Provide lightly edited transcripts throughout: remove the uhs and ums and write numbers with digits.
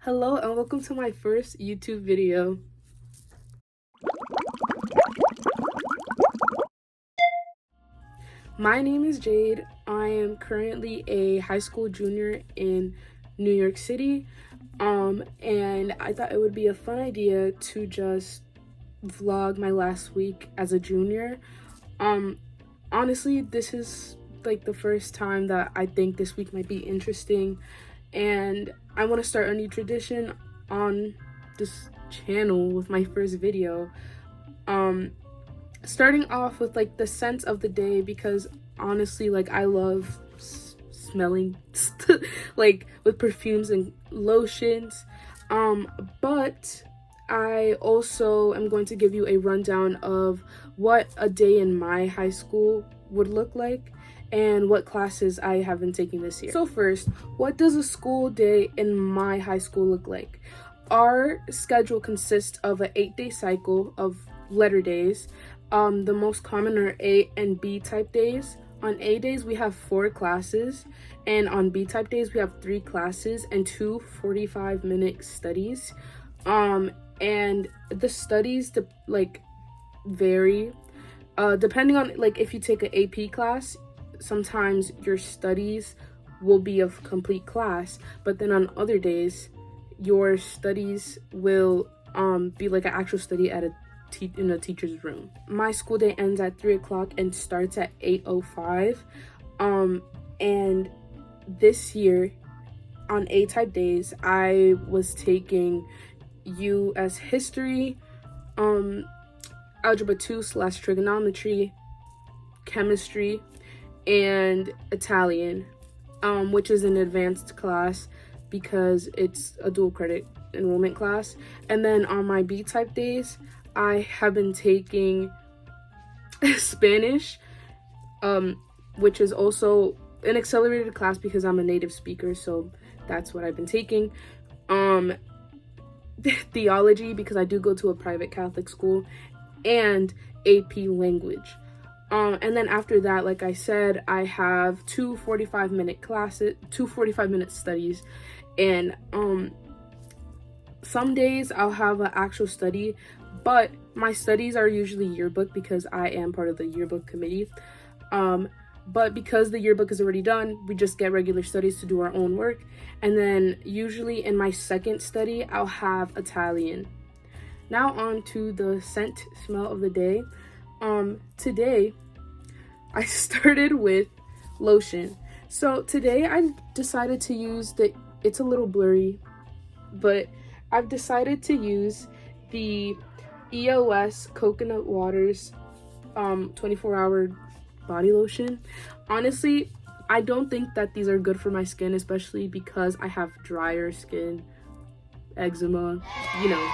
Hello and welcome to my first YouTube video. My name is Jade. I am currently a high school junior in New York City. And I thought it would be a fun idea to just vlog my last week as a junior. Honestly, this is like the first time that I think this week might be interesting, and I want to start a new tradition on this channel with my first video. Starting off with like the scents of the day, because honestly, like, I love smelling like with perfumes and lotions. But I also am going to give you a rundown of what a day in my high school would look like and what classes I have been taking this year. So first, what does a school day in my high school look like? Our schedule consists of an 8-day cycle of letter days. The most common are A and B type days. On A days, we have 4 classes, and on B type days, we have 3 classes and 2 45-minute studies. And the studies vary depending on, like, if you take an AP class, sometimes your studies will be a complete class, but then on other days your studies will be like an actual study at in a teacher's room. My school day ends at 3 o'clock and starts at 8:05. And this year on A type days, I was taking US history, algebra 2/trigonometry, chemistry, and Italian, which is an advanced class because it's a dual credit enrollment class. And then on my B type days, I have been taking Spanish, which is also an accelerated class because I'm a native speaker, so that's what I've been taking. Theology, because I do go to a private Catholic school, and AP language. And then after that, like I said, I have 2 45-minute classes, 2 45-minute studies, and some days I'll have an actual study, but my studies are usually yearbook because I am part of the yearbook committee. But because the yearbook is already done, we just get regular studies to do our own work. And then usually in my second study, I'll have Italian. Now on to the scent smell of the day. Today I started with lotion. So today I decided to use it's a little blurry, but I've decided to use the EOS Coconut Waters 24-hour body lotion. Honestly, I don't think that these are good for my skin, especially because I have drier skin, eczema, you know.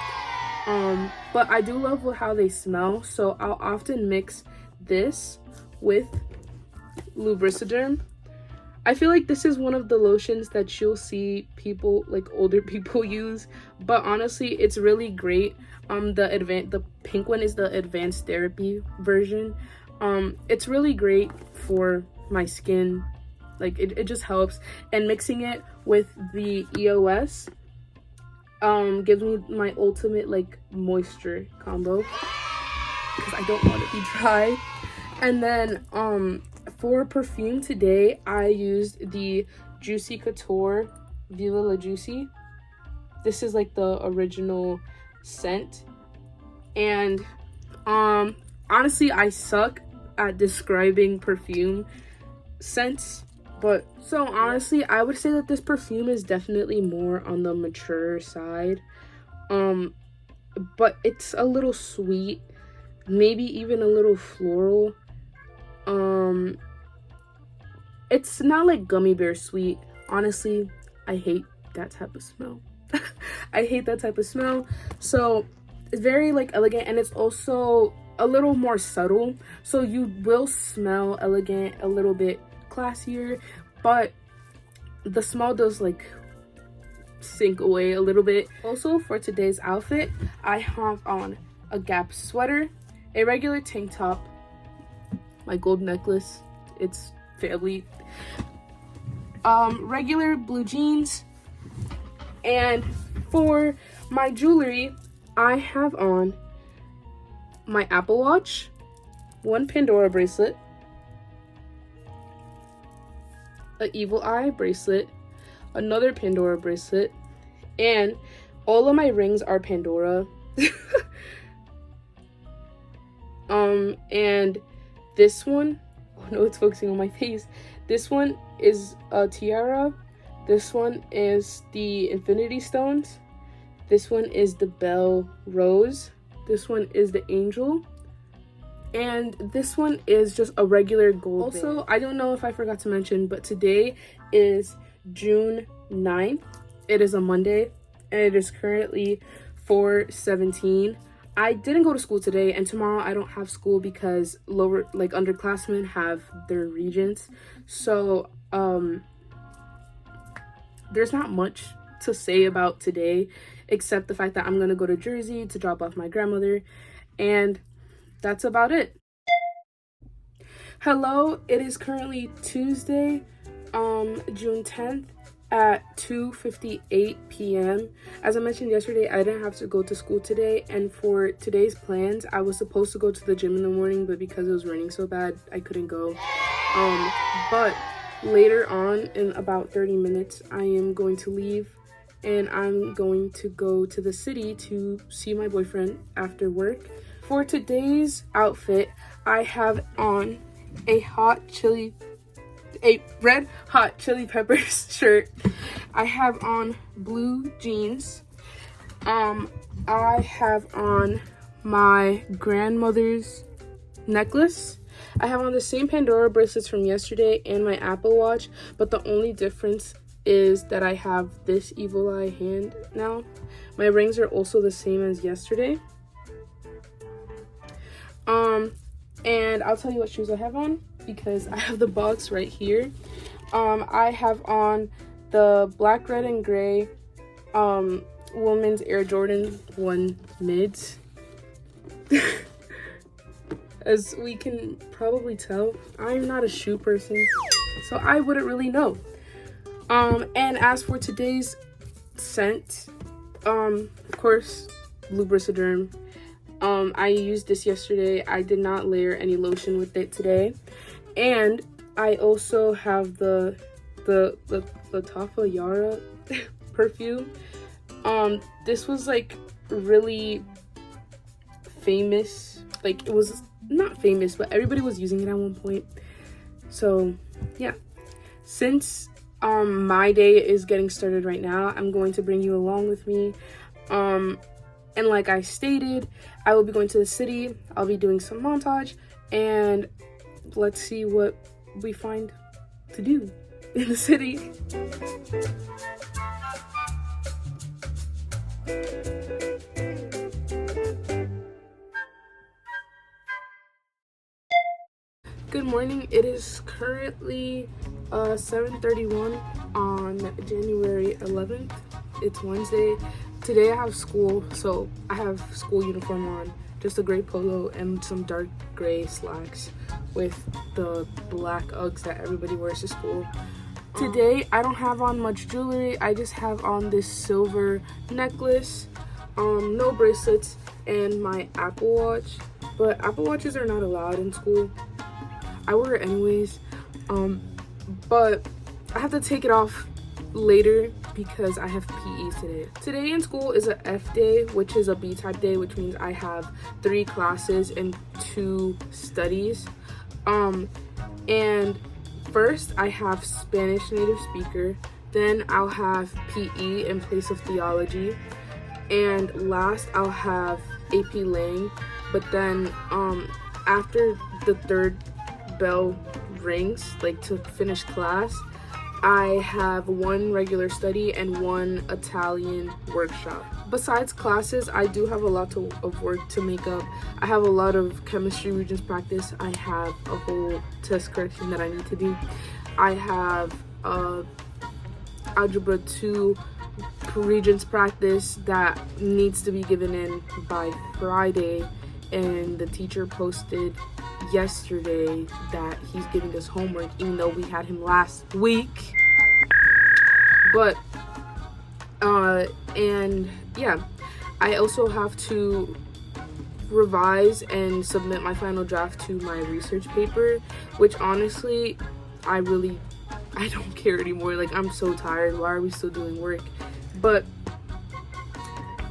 But I do love how they smell, so I'll often mix this with Lubriderm. I feel like this is one of the lotions that you'll see people, like older people, use, but honestly, it's really great. The pink one is the advanced therapy version. It's really great for my skin. Like, it just helps, and mixing it with the EOS gives me my ultimate like moisture combo because I don't want to be dry. And then for perfume today, I used the Juicy Couture Viva La Juicy. This is like the original scent, and honestly, I suck at describing perfume scents, but so honestly, I would say that this perfume is definitely more on the mature side, but it's a little sweet, maybe even a little floral. It's not like gummy bear sweet. Honestly, I hate that type of smell. I hate that type of smell. So it's very like elegant, and it's also a little more subtle, so you will smell elegant, a little bit classier, but the smell does like sink away a little bit. Also, for today's outfit, I have on a Gap sweater, a regular tank top, my gold necklace, it's family, regular blue jeans, and For my jewelry, I have on my Apple Watch, one Pandora bracelet, an Evil Eye bracelet, another Pandora bracelet, and all of my rings are Pandora. And this one, oh no, it's focusing on my face. This one is a tiara. This one is the Infinity Stones. This one is the Bell Rose. This one is the Angel. And this one is just a regular gold also band. I don't know if I forgot to mention, but today is June 9th. It is a Monday, and it is currently 4:17. I didn't go to school today, and tomorrow I don't have school because underclassmen have their regents. So there's not much to say about today except the fact that I'm gonna go to Jersey to drop off my grandmother, and that's about it. Hello, it is currently Tuesday, June 10th at 2:58 p.m. As I mentioned yesterday, I didn't have to go to school today, and for today's plans, I was supposed to go to the gym in the morning, but because it was raining so bad, I couldn't go. But later on, in about 30 minutes, I am going to leave, and I'm going to go to the city to see my boyfriend after work. For today's outfit, I have on a red hot chili peppers shirt. I have on blue jeans. I have on my grandmother's necklace. I have on the same Pandora bracelets from yesterday and my Apple Watch, but the only difference is that I have this Evil Eye hand now. My rings are also the same as yesterday. And I'll tell you what shoes I have on because I have the box right here. I have on the black, red, and gray women's Air Jordan 1 mids. As we can probably tell, I'm not a shoe person, so I wouldn't really know. And as for today's scent, of course, Lubriderm. I used this yesterday. I did not layer any lotion with it today. And I also have the Tafa Yara perfume. This was like really famous. Like, it was not famous, but everybody was using it at one point. So yeah, since my day is getting started right now, I'm going to bring you along with me. And like I stated, I will be going to the city. I'll be doing some montage, and let's see what we find to do in the city. Good morning. It is currently 7:31 on January 11th. It's Wednesday. Today I have school, so I have school uniform on, just a gray polo and some dark gray slacks with the black Uggs that everybody wears to school. Today I don't have on much jewelry. I just have on this silver necklace, no bracelets, and my Apple Watch. But Apple Watches are not allowed in school. I wear it anyways, but I have to take it off later because I have PE today. Today in school is a F day, which is a B-type day, which means I have 3 classes and 2 studies. And first I have Spanish native speaker, then I'll have PE in place of theology, and last I'll have AP Lang. But then after the third bell rings, like to finish class, I have 1 regular study and 1 Italian workshop. Besides classes, I do have a lot of work to make up. I have a lot of chemistry regents practice. I have a whole test correction that I need to do. I have algebra 2 regents practice that needs to be given in by Friday, and the teacher posted yesterday that he's giving us homework even though we had him last week. But And yeah, I also have to revise and submit my final draft to my research paper, which honestly, I don't care anymore. Like, I'm so tired. Why are we still doing work? But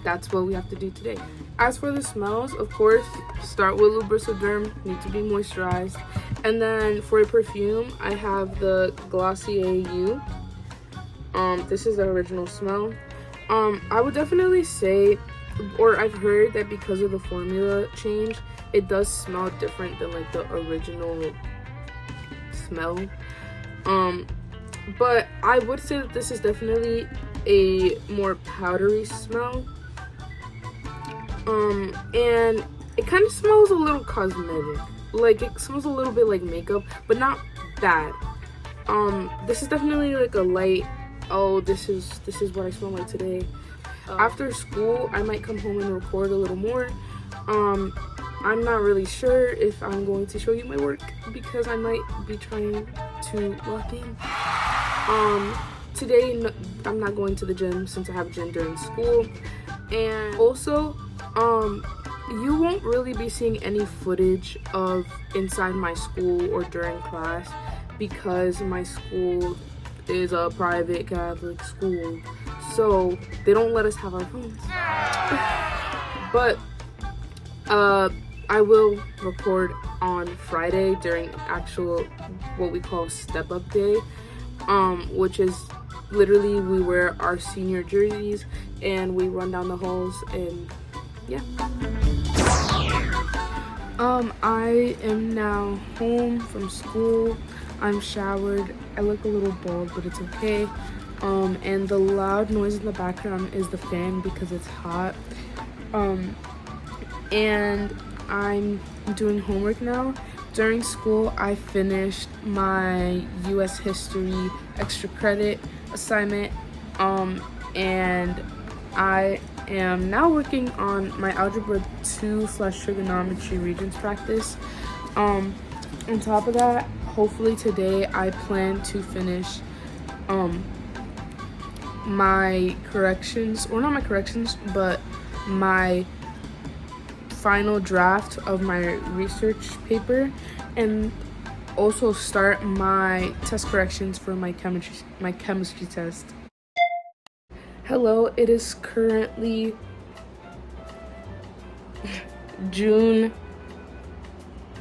that's what we have to do today. As for the smells, of course, start with Lubrisoderm, need to be moisturized. And then for a perfume, I have the Glossier U. This is the original smell. I would definitely say, or I've heard that because of the formula change, it does smell different than like the original smell. But I would say that this is definitely a more powdery smell. And it kind of smells a little cosmetic. Like, it smells a little bit like makeup, but not bad. This is definitely like a light, oh, this is what I smell like today. After school, I might come home and record a little more. I'm not really sure if I'm going to show you my work because I might be trying to lock in. Today, I'm not going to the gym since I have gym during school. And also, you won't really be seeing any footage of inside my school or during class because my school is a private Catholic school, so they don't let us have our phones. But I will record on Friday during actual what we call step up day, which is literally we wear our senior jerseys and we run down the halls, and yeah. I am now home from school. I'm showered. I look a little bald, but it's okay. And the loud noise in the background is the fan because it's hot. And I'm doing homework now. During school, I finished my US history extra credit assignment. And I am now working on my algebra 2/trigonometry regents practice. On top of that, hopefully today I plan to finish my corrections, or not my corrections, but my final draft of my research paper, and also start my test corrections for my chemistry test. Hello, it is currently June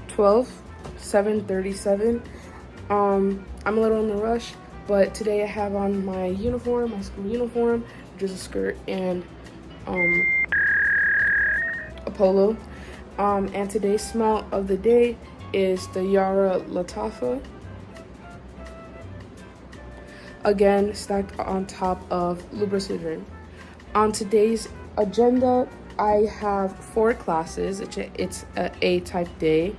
12th, 7:37. I'm a little in a rush, but today I have on my uniform, my school uniform, which is a skirt and a polo. And today's smell of the day is the Yara Latafa. Again, stacked on top of Lubricidrin. On today's agenda, I have 4 classes. It's a A-type day.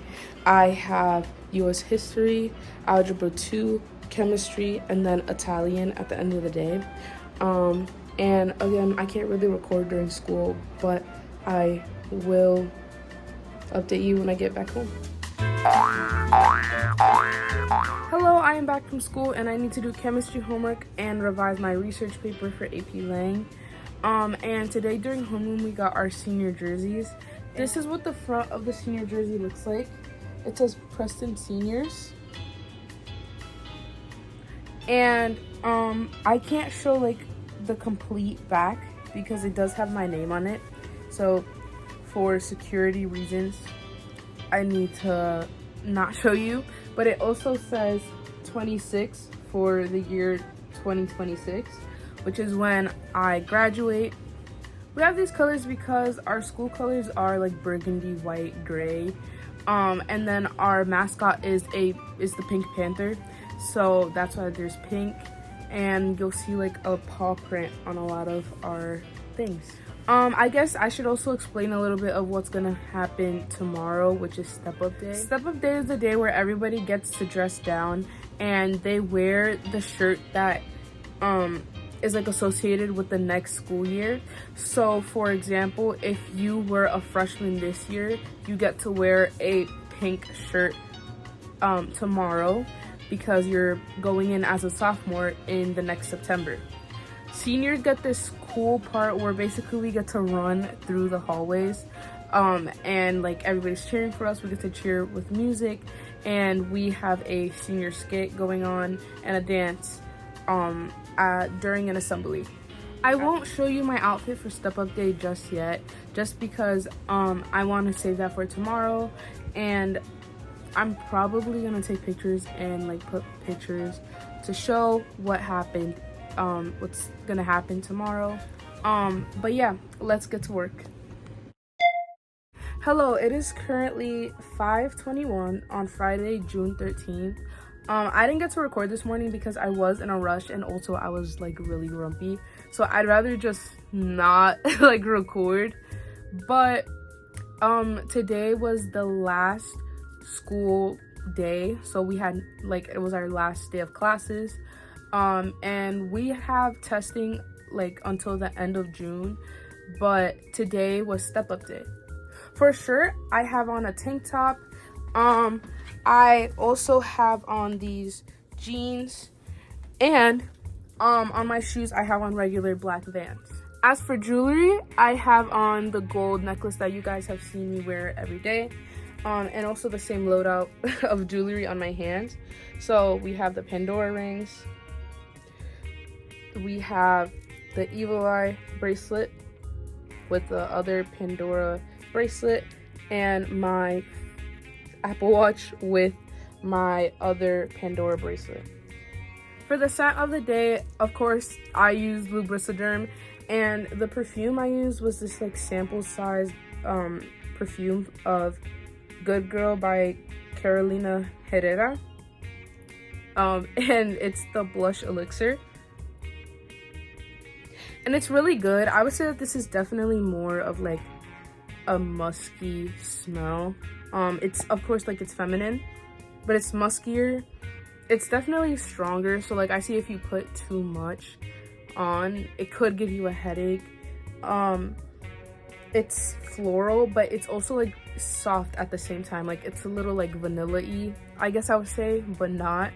I have US history, algebra 2, chemistry, and then Italian at the end of the day. And again, I can't really record during school, but I will update you when I get back home. Hello, I am back from school and I need to do chemistry homework and revise my research paper for AP Lang. And today during homeroom we got our senior jerseys. This is what the front of the senior jersey looks like. It says Preston Seniors. And I can't show like the complete back because it does have my name on it. So for security reasons, I need to not show you, but it also says 26 for the year 2026, which is when I graduate. We have these colors because our school colors are like burgundy, white, gray, and then our mascot is the Pink Panther, so that's why there's pink, and you'll see like a paw print on a lot of our things. I guess I should also explain a little bit of what's gonna happen tomorrow, which is Step Up Day. Step Up Day is the day where everybody gets to dress down and they wear the shirt that is like associated with the next school year. So for example, if you were a freshman this year, you get to wear a pink shirt tomorrow because you're going in as a sophomore in the next September. seniors get this cool part where basically we get to run through the hallways, and like everybody's cheering for us. We get to cheer with music, and we have a senior skit going on and a dance during an assembly. I won't show you my outfit for Step Up Day just yet, just because I want to save that for tomorrow, and I'm probably gonna take pictures and like put pictures to show what happened, what's gonna happen tomorrow. But yeah, let's get to work. Hello, it is currently 5:21 on Friday, June 13th. I didn't get to record this morning because I was in a rush, and also I was like really grumpy, so I'd rather just not like record. But today was the last school day, so we had like, it was our last day of classes, and we have testing like until the end of June, but today was Step Up Day. For shirt, I have on a tank top. I also have on these jeans, and on my shoes I have on regular black Vans. As for jewelry, I have on the gold necklace that you guys have seen me wear every day, and also the same loadout of jewelry on my hands. So we have the Pandora rings, we have the Evil Eye bracelet with the other Pandora bracelet, and my Apple Watch with my other Pandora bracelet. For the scent of the day, of course, I used Lubriderm, and the perfume I used was this like sample size perfume of Good Girl by Carolina Herrera, and it's the Blush Elixir, and it's really good. I would say that this is definitely more of like a musky smell. It's of course like it's feminine, but it's muskier. It's definitely stronger, so like I see if you put too much on, it could give you a headache. It's floral, but it's also like soft at the same time. Like it's a little like vanilla-y, I guess I would say, but not.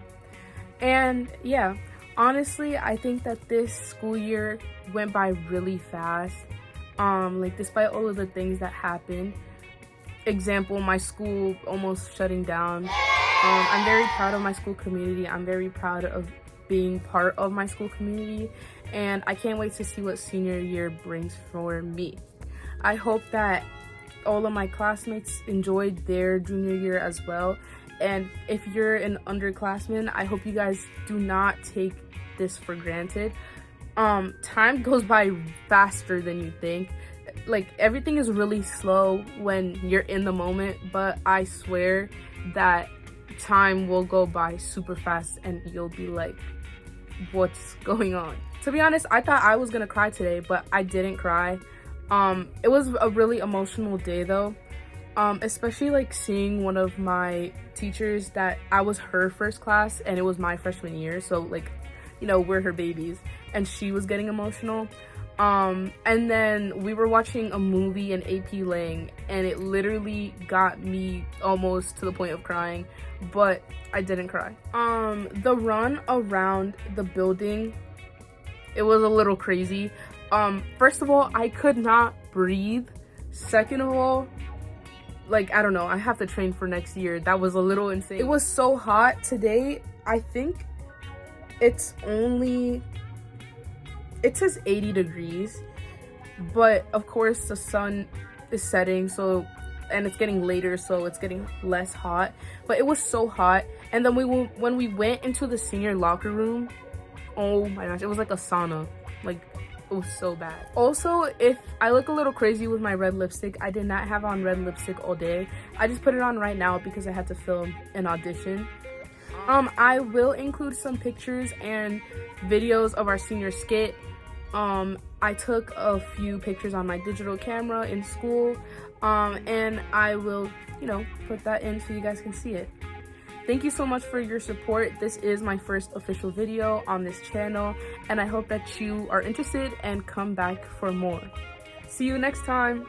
And yeah, honestly, I think that this school year went by really fast. Like despite all of the things that happened, example, my school almost shutting down. I'm very proud of my school community. I'm very proud of being part of my school community, and I can't wait to see what senior year brings for me. I hope that all of my classmates enjoyed their junior year as well, and if you're an underclassman, I hope you guys do not take this for granted. Time goes by faster than you think. Like everything is really slow when you're in the moment, but I swear that time will go by super fast and you'll be like, what's going on? To be honest, I thought I was gonna cry today, but I didn't cry. It was a really emotional day though, especially like seeing one of my teachers that I was her first class and it was my freshman year, so like, you know, we're her babies, and she was getting emotional. And then we were watching a movie in AP Lang, and it literally got me almost to the point of crying, but I didn't cry. The run around the building, it was a little crazy. First of all, I could not breathe. Second of all, like, I don't know, I have to train for next year. That was a little insane. It was so hot today. I think it's only, it says 80 degrees, but of course the sun is setting, so, and it's getting later, so it's getting less hot. But it was so hot. And then when we went into the senior locker room, oh my gosh, it was like a sauna. Like, it was so bad. Also, if I look a little crazy with my red lipstick, I did not have on red lipstick all day. I just put it on right now because I had to film an audition. I will include some pictures and videos of our senior skit. I took a few pictures on my digital camera in school, and I will, you know, put that in so you guys can see it. Thank you so much for your support. This is my first official video on this channel, and I hope that you are interested and come back for more. See you next time.